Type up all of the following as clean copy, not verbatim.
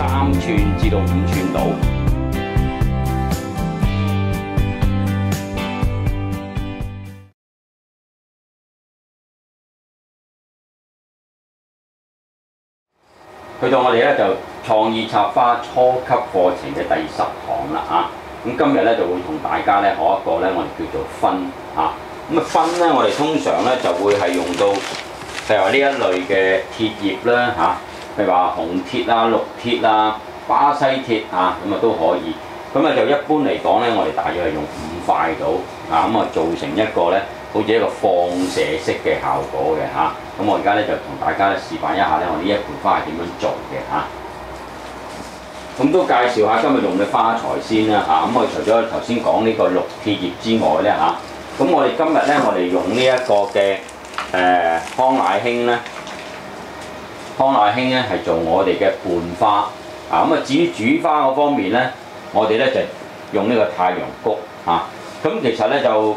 3寸至到5寸度。去到我哋咧就創意插花初級課程嘅第10堂啦啊！咁今日咧就會同大家咧學一個咧我哋叫做分啊。咁啊分咧，我哋通常咧就會係用到譬如話呢一類嘅鐵葉啦嚇，譬如話紅鐵啊、綠鐵啊、巴西鐵啊，咁啊都可以。咁啊就一般嚟講咧，我哋大約係用5塊到啊，咁啊做成一個咧，好似一個放射式嘅效果嘅嚇。咁我而家咧就同大家示範一下咧，我呢一盆花係點樣做嘅嚇。咁都介紹下今日用嘅花材先啦嚇。咁我除咗頭先講呢個綠鐵葉之外咧嚇，咁我哋今日咧我哋用呢一個嘅康乃馨咧，康乃馨咧係做我哋嘅伴花啊。咁啊至於主花嗰方面咧，我哋咧就用呢個太陽菊嚇。咁其實咧就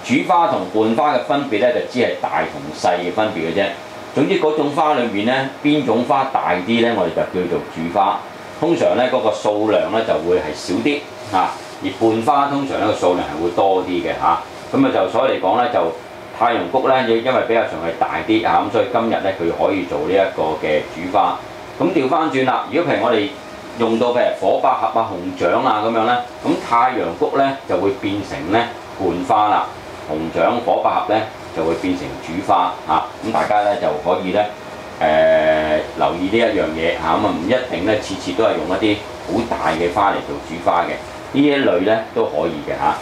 主花同伴花嘅分別咧，就只係大同細嘅分別嘅啫。總之嗰種花裏面咧，邊種花大啲咧，我哋就叫做主花。通常咧嗰個數量咧就會係少啲嚇，而伴花通常咧個數量係會多啲嘅嚇。咁啊就所以嚟講咧，就太陽菊咧，因為比較上係大啲嚇，咁所以今日咧佢可以做呢一個嘅主花。咁調翻轉啦，如果譬如我哋用到譬如火百合啊、紅掌啊咁樣咧，咁太陽菊咧就會變成咧伴花啦。紅掌、火百合咧就會變成主花嚇，咁大家咧就可以咧留意呢一樣嘢嚇，咁啊唔一定咧次次都係用一啲好大嘅花嚟做主花嘅，呢一類咧都可以嘅嚇。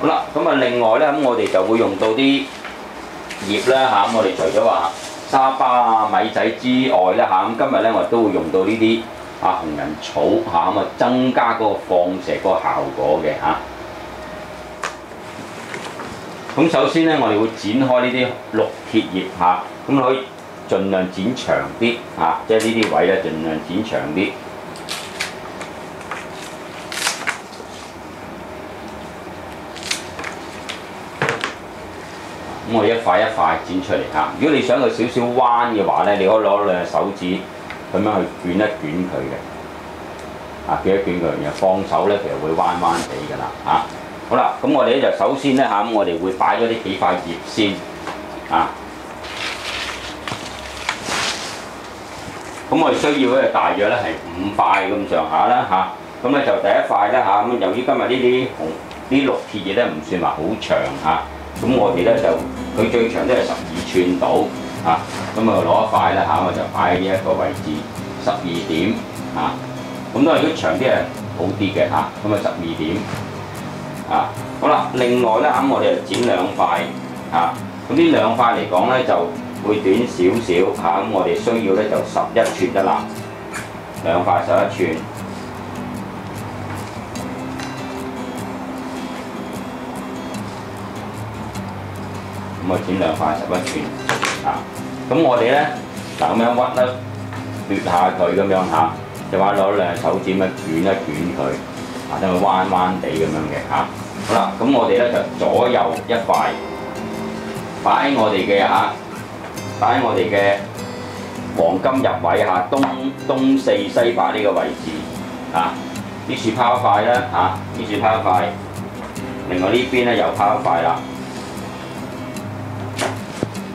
好啦，咁啊另外咧咁我哋就會用到啲葉啦嚇，咁我哋除咗話沙巴啊、米仔之外咧嚇，咁今日咧我哋都會用到呢啲紅人草嚇，咁啊增加嗰個放射嗰個效果嘅嚇。咁首先咧，我哋會剪開呢啲綠鐵葉嚇，咁可以盡量剪長啲嚇，即係呢啲位咧盡量剪長啲。咁我哋一塊一塊剪出嚟嚇。如果你想佢少少彎嘅話咧，你可以攞兩隻手指咁樣去捲一捲佢嘅，捲一捲佢，然後放手咧，其實會彎彎地㗎啦嚇。好啦，咁我哋咧就首先咧嚇，咁我哋會擺咗呢幾塊葉先啊。咁我哋需要咧大約咧係5塊咁上下啦嚇。咁咧就第一塊咧嚇，咁由於今日呢綠鐵葉咧唔算話好長嚇，咁我哋咧就佢最長都係12寸到嚇。咁啊攞一塊咧嚇，我就擺喺呢一個位置12點嚇。咁當然如果長啲係好啲嘅嚇，咁啊12點。好啦，另外咧咁我哋就剪2塊咁呢2塊嚟講咧就會短少少咁我哋需要咧就11寸得啦，2塊11寸。咁我剪2塊11寸咁我哋咧咁樣屈咧捋下佢咁樣就話攞2手指咁捲一捲佢。等佢彎彎地咁樣嘅嚇，好啦，咁我哋咧就左右一塊擺喺我哋嘅擺喺我哋嘅黃金入位東4西8呢個位置呢處拋一塊啦呢處拋一塊，另外呢邊咧又拋一塊啦。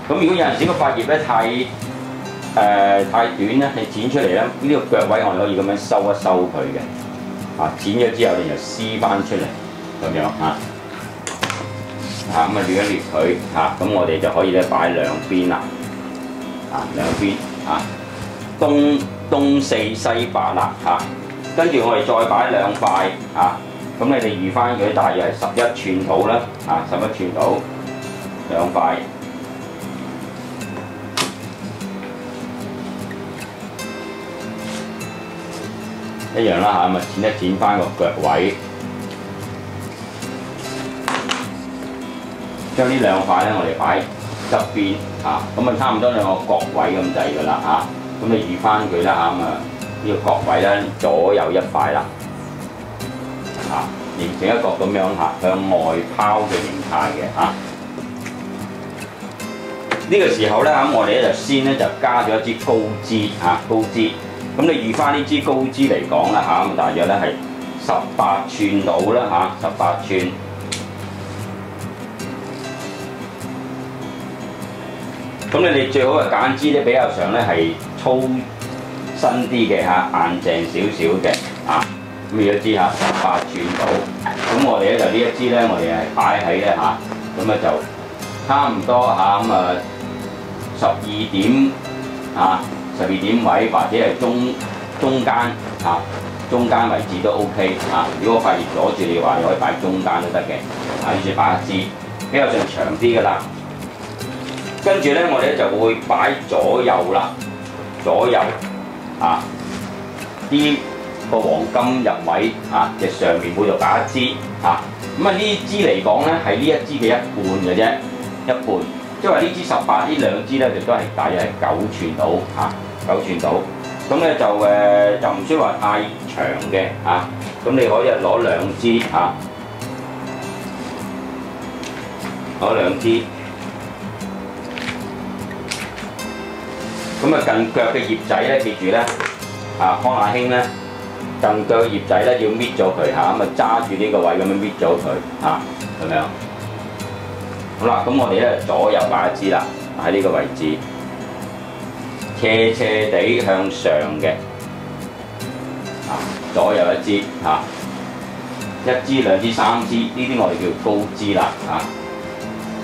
咁如果有陣時個塊葉咧太短咧，你剪出嚟咧呢個腳位我哋可以咁樣收一收佢嘅。剪咗之後，你就撕翻出嚟咁樣咁啊捋一捋佢咁我哋就可以咧擺兩邊啦兩邊東4西8啦跟住我哋再擺2塊咁你哋預翻佢大約係11寸到啦11寸到2塊。一樣啦咁啊剪一剪翻個腳位，將呢2塊咧我哋擺側邊咁啊差唔多2個角位咁滯㗎啦咁你預翻佢啦咁啊呢個角位咧左右一塊啦形成一個咁樣向外拋嘅形態嘅呢個時候咧咁我哋咧就先咧就加咗一支高枝高枝。咁你預翻呢支高支嚟講啦嚇，咁大約咧係18寸到啦嚇，18寸。咁你哋最好係揀支咧比較上咧係粗身啲嘅嚇，硬淨少少嘅啊。咁呢一支嚇18寸到。咁我哋咧就呢一支咧，我哋係擺喺咧嚇，咁咧就差唔多嚇咁啊12點啊。12點位或者係中間啊，中間位置都 OK 啊。如果個塊葉阻住你嘅話，你可以擺中間都得嘅。啊，於是擺一支比較上長啲㗎啦。跟住咧，我哋咧就會擺左右啦，左右啊，啲個黃金入位啊嘅上面每度擺一支啊。咁啊呢支嚟講咧係呢一支嘅一半嘅啫，一半。即係話呢支18，呢兩支咧就都係大約係9寸到嚇，9寸到。咁咧就唔需要話太長嘅嚇，咁你可以攞兩支嚇，攞兩支。咁啊近腳嘅葉仔咧，記住咧啊康乃馨咧近腳嘅葉仔咧要搣咗佢嚇，咁啊揸住呢個位咁樣搣咗佢嚇，咁樣。好啦，咁我哋咧左右擺一支啦，喺呢個位置，斜斜地向上嘅，啊，左右一支嚇，一支、兩支、三支，呢啲我哋叫高支啦嚇。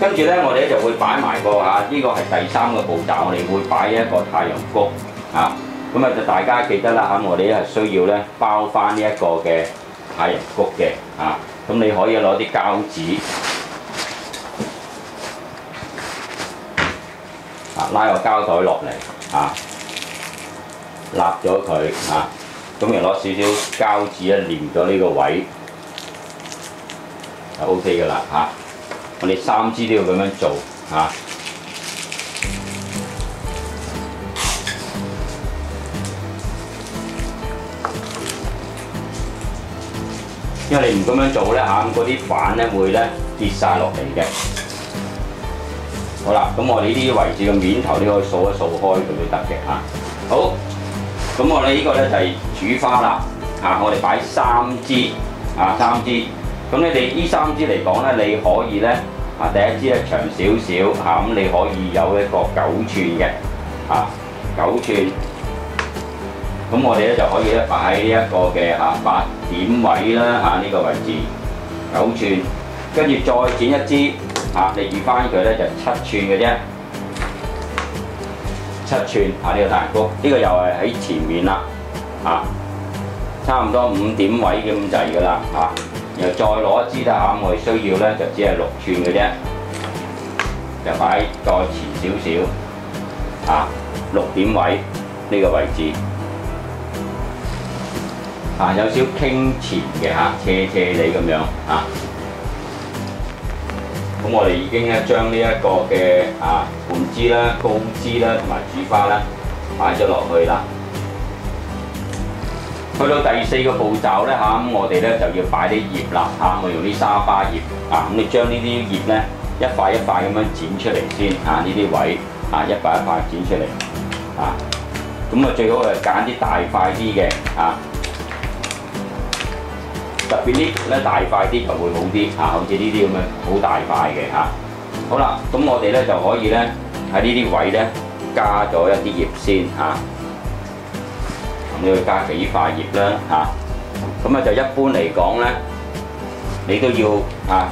跟住咧，我哋咧就會擺埋個嚇，呢個係第3個步驟，我哋會擺一個太陽谷嚇。咁啊，就大家記得啦嚇，我哋咧係需要咧包翻呢一個嘅太陽谷嘅嚇。咁你可以攞啲膠紙。拉個膠袋落嚟啊，立咗佢啊，咁又攞少少膠紙咧黏咗呢個位就 OK 㗎啦嚇。我哋3支都要咁樣做嚇。因為你唔咁樣做咧嚇，嗰啲瓣咧會咧跌晒落嚟嘅。好啦，咁我哋呢啲位置嘅面頭你可以掃一掃開佢都得嘅嚇。好，咁我哋呢個咧就係煮花啦嚇，我哋擺3支啊，3支。咁你哋呢3支嚟講咧，你可以咧啊第一支咧長少少嚇，咁你可以有一個9寸嘅啊9寸。咁我哋咧就可以咧擺喺呢一個嘅嚇8點位啦嚇，呢個位置9寸，跟住再剪一支。啊！你預翻佢咧就7寸嘅啫，7寸啊！呢個太陽谷，呢個又係喺前面啦，啊，差唔多5點位咁滯㗎啦，啊，然後再攞一支啦嚇，我哋需要咧就只係6寸嘅啫，就擺再前少少，啊，6點位呢個位置，啊，有少傾前嘅嚇，斜斜地咁樣啊。咁我哋已經咧將呢一個嘅盤枝啦、高枝啦同埋主花啦擺咗落去啦。去到第4個步驟咧嚇，咁我哋咧就要擺啲葉啦嚇，我用啲沙巴葉啊，咁你將呢啲葉咧一塊一塊咁樣剪出嚟先啊，呢啲位啊一塊一塊剪出嚟啊，咁啊最好係揀啲大塊啲嘅啊。特別呢咧大塊啲就會好啲嚇，好似呢啲咁樣好大塊嘅嚇。好啦，咁我哋咧就可以咧喺呢啲位咧加咗一啲葉先嚇。咁你要加幾塊葉啦嚇。咁啊就一般嚟講咧，你都要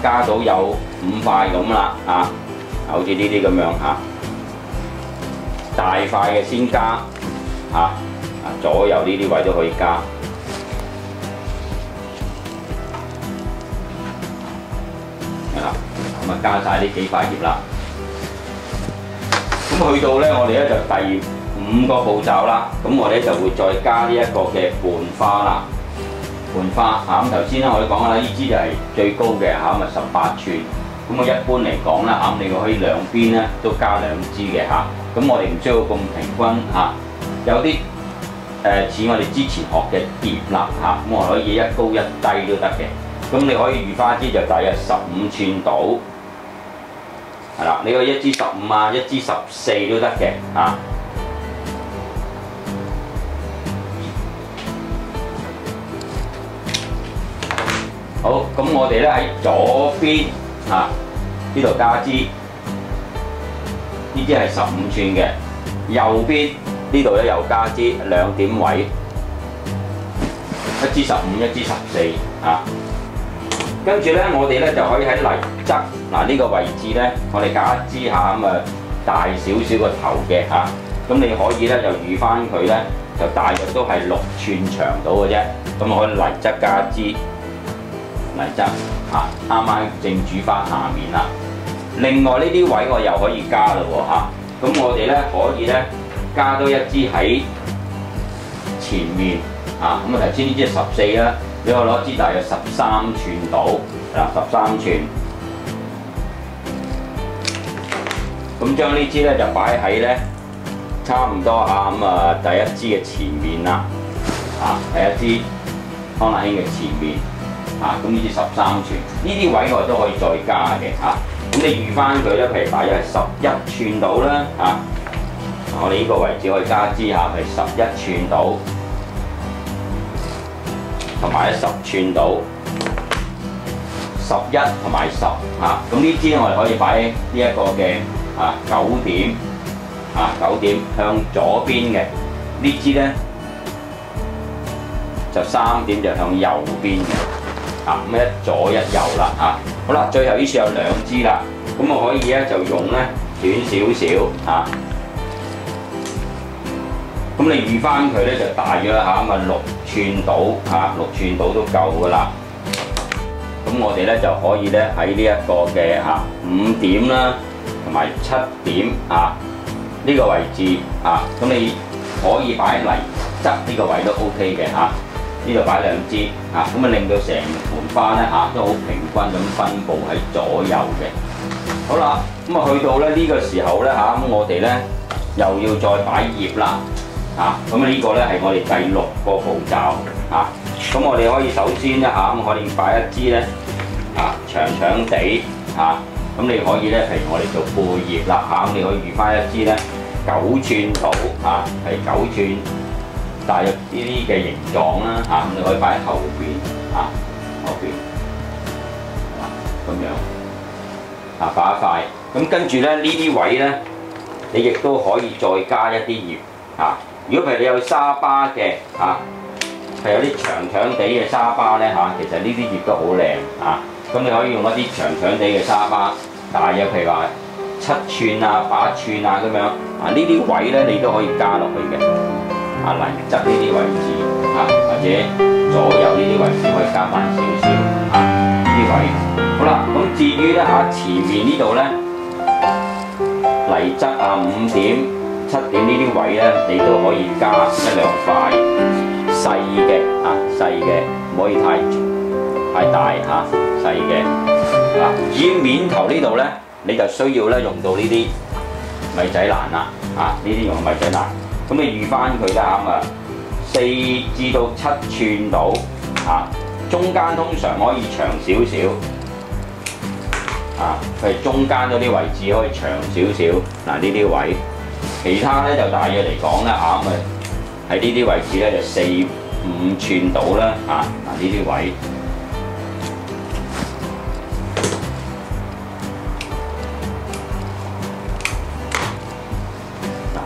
加到有5塊咁啦嚇，好似呢啲咁樣嚇。大塊嘅先加嚇，左右呢啲位都可以加。咁啊加晒呢幾塊葉啦。咁去到咧，我哋咧就第5個步驟啦。咁我哋就會再加呢一個嘅伴花啦。伴花嚇，咁頭先咧我哋講啦，呢支就係最高嘅嚇，咁啊18寸。咁我一般嚟講啦嚇，你可以兩邊咧都加2支嘅嚇。咁我哋唔需要咁平均嚇。有啲似我哋之前學嘅葉啦嚇，咁我可以一高一低都得嘅。咁你可以預花枝就大約15寸到，係啦。你可以一支15啊，一支14都得嘅嚇。好，咁我哋咧喺左邊呢度加支，呢支係15寸嘅，右邊呢度咧又加支2點位，一支15，一支14跟住咧，我哋咧就可以喺泥側呢個位置咧，我哋加一支咁大少少個頭嘅咁你可以咧就預翻佢咧，就大約都係6寸長到嘅啫。咁我可以泥側加一支泥側啱啱正煮翻下面啦。另外呢啲位我又可以加嘞喎咁我哋咧可以咧加多一支喺前面咁頭先呢支係14啦。你可以攞支大約13寸到13寸，咁將呢支咧就擺喺咧差唔多第一支嘅前面啦，第一支康乃馨嘅前面咁呢支13寸，呢啲位我都可以再加嘅咁你預翻佢咧，譬如大約係11寸到啦我哋呢個位置可以加支係11寸到。同埋10寸到11同埋10咁呢支我哋可以擺喺呢一個嘅9點9點向左邊嘅呢支咧就3點就向右邊嘅咁一左一右啦好啦，最後呢處有2支啦，咁我可以咧就用咧短少少咁你預翻佢咧就大約6寸到6寸到都夠噶啦。咁我哋咧就可以咧喺呢一個嘅5點啦，同埋7點呢個位置咁你可以擺喺泥側呢個位都 OK 嘅呢度擺2支咁令到成盆花咧都好平均咁分佈喺左右嘅。好啦，咁去到咧呢個時候咧咁我哋咧又要再擺葉啦。咁呢個咧係我哋第6個步驟咁我哋可以首先咧咁可以擺一支咧長長地咁你可以咧，譬如我哋做背葉啦咁你可以預翻一支咧9寸到係9寸，大約呢啲嘅形狀啦咁你可以擺喺後邊後邊咁樣擺一塊，咁跟住咧呢啲位咧，你亦都可以再加一啲葉如果譬如你有沙巴嘅係有啲長長地嘅沙巴咧其實呢啲葉都好靚咁你可以用一啲長長地嘅沙巴，大約譬如話7寸8寸咁樣呢啲位咧你都可以加落去嘅泥側呢啲位置或者左右呢啲位置可以加翻少少呢啲位。好啦，咁至於咧前面呢度咧泥側5點。7點呢啲位咧，你都可以加1-2塊細嘅細嘅，唔可以太大細嘅至於面頭呢度咧，你就需要咧用到呢啲米仔蘭啦呢啲用米仔蘭，咁你預翻佢啦4至到7寸到中間通常可以長少少譬如中間嗰啲位置可以長少少呢啲位。其他咧就大約嚟講咧喺呢啲位置咧就4-5寸到啦呢啲位。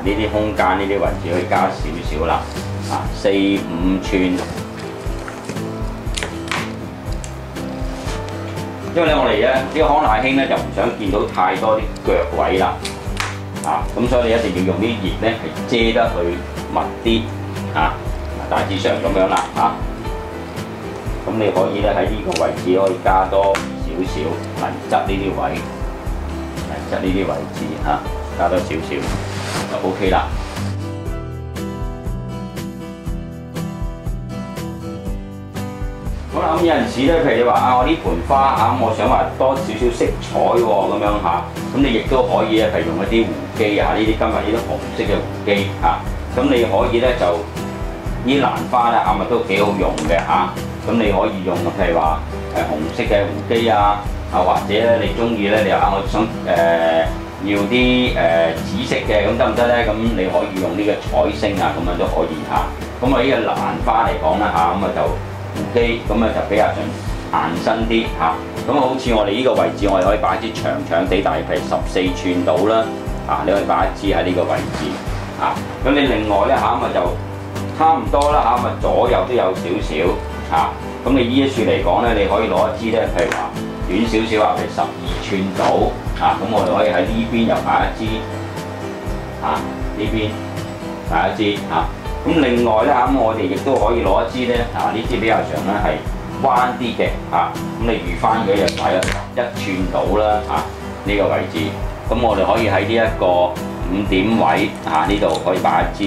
呢啲空間呢啲位置可以加少少啦4-5寸。因為咧我哋咧呢個康乃馨咧就唔想見到太多啲腳位啦。咁所以你一定要用啲葉咧係遮得去密啲大致上咁樣啦咁你可以咧喺呢個位置可以加多少少泥側呢啲位，泥側呢啲位置加多少少就 OK 啦。好啦，咁有陣時咧，譬如你話我呢盆花我想話多少少色彩喎咁樣咁你亦都可以咧係用一啲弧基呢啲今日呢啲紅色嘅弧基咁你可以咧就呢蘭花咧咪都幾好用嘅咁你可以用譬如話紅色嘅弧基或者咧你中意咧你話我想要啲紫色嘅咁得唔得咧？咁你可以用呢個彩星咁樣都可以咁呢個蘭花嚟講啦咁就弧基咁就比較上硬身啲嚇。咁好似我哋呢個位置，我哋可以擺一支長長地，大約係14寸到啦。你可以擺一支喺呢個位置。咁你另外咧咪就差唔多啦咪左右都有少少咁你呢一處嚟講咧，你可以攞一支咧，譬如話短少少譬如12寸到咁我哋可以喺呢邊又擺一支呢邊擺一支咁另外咧咁我哋亦都可以攞一支咧呢支比較長咧係彎啲嘅咁你預翻佢就擺咗1寸到啦呢個位置。咁我哋可以喺呢一個5點位呢度可以擺一支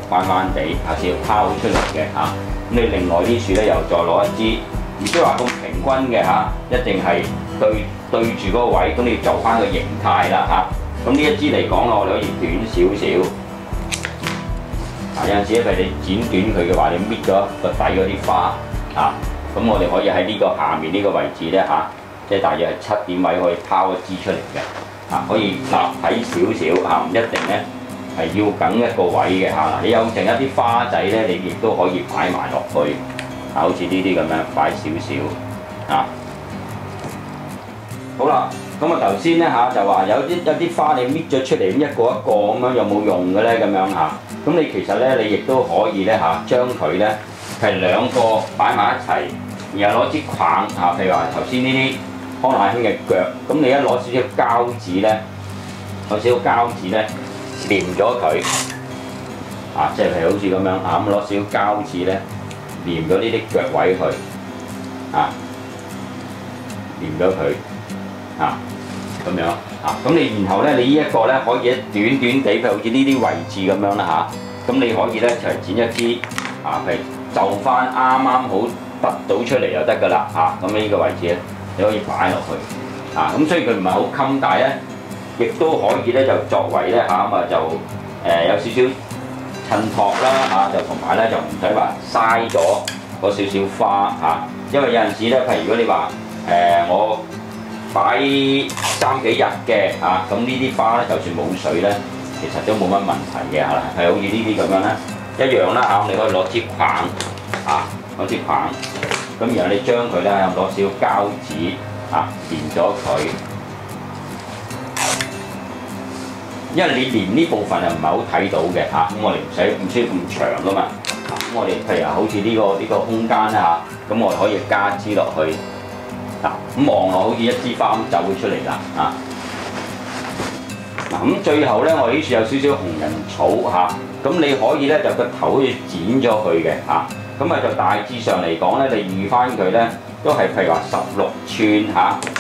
彎彎地少少拋出嚟嘅咁你另外呢處咧又再攞一支，唔需要話咁平均嘅一定係對住嗰個位，咁你要就翻個形態啦咁呢一支嚟講我哋可以短少少有陣時譬如你剪短佢嘅話，你搣咗個底嗰啲花咁我哋可以喺呢個下面呢個位置咧即係大約係7點位可以拋一支出嚟嘅可以立體少少唔一定咧係要緊一個位嘅你有剩一啲花仔咧，你亦都可以擺埋落去好似呢啲咁樣擺少少好啦，咁頭先咧就話有啲花你搣咗出嚟，一個一個咁樣有冇用嘅咧？咁樣咁你其實咧你亦都可以咧將佢咧係2個擺埋一齊，然後攞支棒譬如話頭先呢啲康乃馨嘅腳，咁你一攞少少膠紙咧，黏咗佢即係譬如好似咁樣咁攞少少膠紙咧，黏咗呢啲腳位去黏咗佢咁樣咁你然後咧，你呢一個咧可以短短地，譬如好似呢啲位置咁樣啦咁你可以咧就係剪一支譬如就翻啱啱好突到出嚟就得㗎啦咁呢個位置咧你可以擺落去咁雖然佢唔係好襟，但係咧亦都可以咧就作為咧就有少少襯托啦就同埋咧就唔使話嘥咗嗰少少花因為有陣時咧，譬如如果你話我擺3幾日嘅咁呢啲花咧就算冇水咧，其實都冇乜問題嘅係好似呢啲咁樣咧一樣啦你可以攞支棒攞支棒，咁然後你將佢咧攞少少膠紙連咗佢。因為你連呢部分又唔係好睇到嘅咁我哋唔需要咁長噶嘛咁我哋譬如好似呢個空間咁我哋可以加支落去咁望落好似一支花咁走咗出嚟啦咁最後咧我哋呢處有少少紅人草咁你可以咧就個頭好似剪咗佢嘅咁就大致上嚟講咧，你預翻佢咧都係譬如話16寸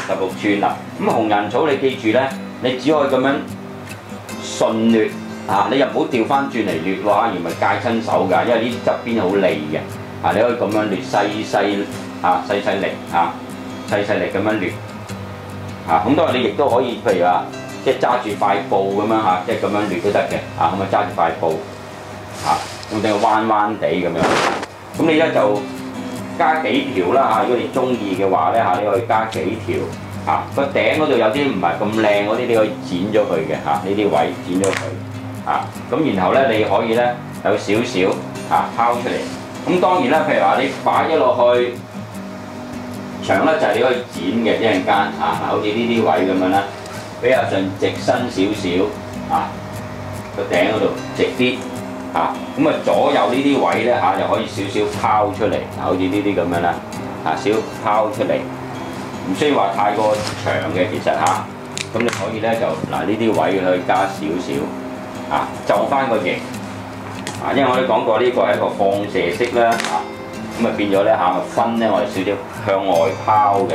16寸啦。咁紅人草你記住咧，你只可以咁樣順掠你又唔好調翻轉嚟掠喎而咪戒親手㗎，因為呢側邊好利嘅你可以咁樣掠細力咁樣掠咁當然你亦都可以譬如話即係揸住塊布咁樣即係咁樣掠都得嘅咁揸住塊布咁定係彎彎地咁樣。咁你咧就加幾條啦如果你中意嘅話咧你可以加幾條個頂嗰度有啲唔係咁靚嗰啲，你可以剪咗佢嘅呢啲位剪咗佢咁然後咧你可以咧有少少拋出嚟。咁當然啦，譬如話你擺咗落去長咧就係你可以剪嘅一陣間好似呢啲位咁樣啦，比較上直身少少個頂嗰度直啲。咁左右呢啲位咧就可以少少拋出嚟，好似呢啲咁樣啦，少拋出嚟，唔需要話太過長嘅其實咁你可以咧就呢啲位可以加少少就翻個形因為我哋講過呢個係一個放射式啦咁變咗咧分咧我哋少少向外拋嘅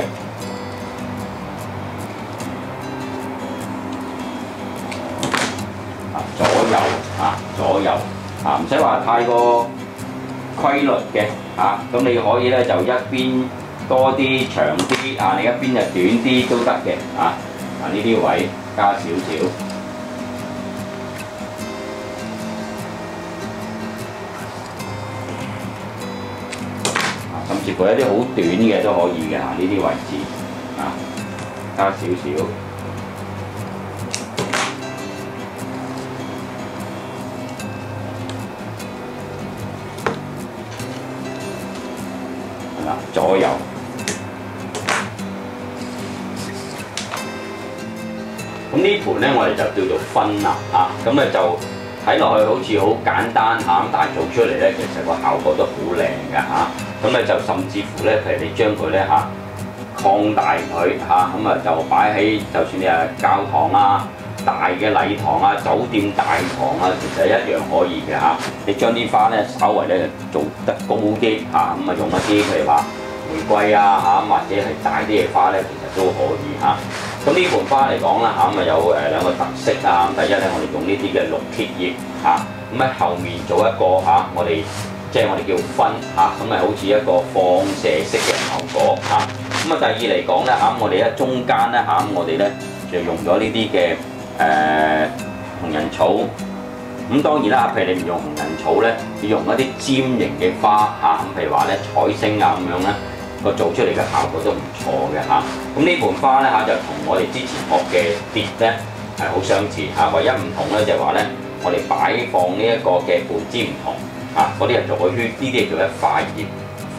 左右。唔使話太過規律嘅咁你可以咧就一邊多啲長啲另一邊就短啲都得嘅呢啲位加少少甚至乎一啲好短嘅都可以嘅呢啲位置加少少。左右咁呢盤咧我哋就叫做分啦嚇，咁咧就睇落去好似好簡單嚇，咁但係做出嚟咧其實個效果都好靚嘅嚇。咁咧就甚至乎咧，譬如你將佢咧嚇擴大佢嚇，咁啊就擺喺就算你係教堂啊、大嘅禮堂啊、酒店大堂啊，其實一樣可以嘅嚇。你將啲花咧稍為咧做得高啲嚇，咁啊用一啲譬如話玫瑰啊嚇，或者係大啲嘅花咧，其實都可以嚇。咁呢盆花嚟講啦嚇，咁啊有兩個特色啊。第一咧，我哋用呢啲嘅綠鐵葉嚇，咁喺後面做一個嚇，我哋即係我哋叫分嚇，咁啊好似一個放射式嘅效果嚇。咁啊第二嚟講咧嚇，我哋喺中間咧嚇，我哋咧就用咗呢啲嘅紅人草。咁當然啦，譬如你唔用紅人草咧，要用一啲尖形嘅花嚇，咁譬如話咧彩星啊咁樣咧。個做出嚟嘅效果都唔錯嘅嚇，咁呢盆花咧嚇就同我哋之前學嘅蝶咧係好相似嚇，唯一唔同咧就係話咧，我哋擺放呢一個嘅半枝唔同嚇，嗰啲係做個圈，呢啲係做一塊葉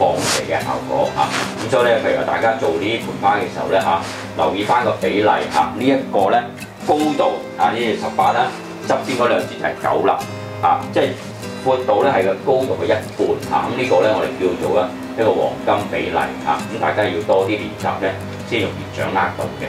放射嘅效果嚇。咁所以咧，譬如話大家做呢盆花嘅時候咧嚇，留意翻個比例嚇，呢一個咧高度啊呢係18啦，側邊嗰兩節就係9啦嚇，即係闊度咧係個高度嘅1半嚇，咁呢個咧我哋叫做一個黃金比例嚇，咁大家要多啲練習咧，先容易掌握到嘅。